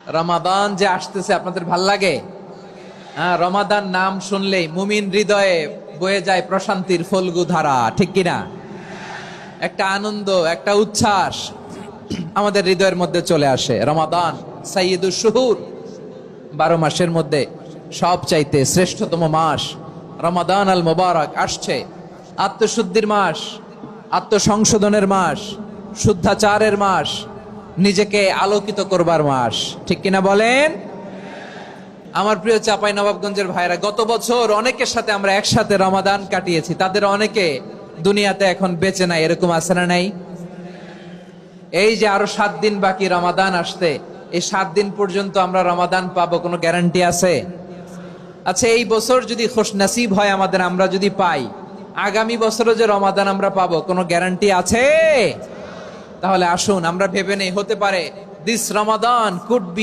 রমাদান যে আসতেছে আপনাদের ভাল লাগে? হ্যাঁ, রমাদান নাম শুনলেই মুমিন হৃদয়ে বয়ে যায় প্রশান্তির ফল্গু ধারা, ঠিক কিনা? একটা আনন্দ, একটা উচ্ছ্বাস আমাদের হৃদয়ের মধ্যে চলে আসে। রমাদান সাইয়্যিদুশ শুহুর, 12 মাসের মধ্যে সব চাইতে শ্রেষ্ঠতম মাস রমাদান আল মোবারক আসছে। আত্মশুদ্ধির মাস, আত্মসংশোধনের মাস, শুদ্ধাচারের মাস, নিজেকে আলোকিত করবার মাস, ঠিক কিনা বলেন? আমার প্রিয় চাপাই নবাবগঞ্জের ভাইরা, গত বছর অনেকের সাথে আমরা একসাথে রমাদান কাটিয়েছি, তাদের অনেকে দুনিয়াতে এখন বেঁচে নাই, এরকম আছে না নাই? এই যে আরো 7 দিন বাকি রমাদান আসতে, এই 7 দিন পর্যন্ত আমরা রমাদান পাবো, কোনো গ্যারান্টি আছে? আচ্ছা, এই বছর যদি খুশনসিব হয় আমাদের, আমরা যদি পাই, আগামী বছরও যে রমাদান আমরা পাবো, কোনো গ্যারান্টি আছে? তাহলে আসুন আমরা ভেবে নেই, হতে পারে দিস রমাদান কুড বি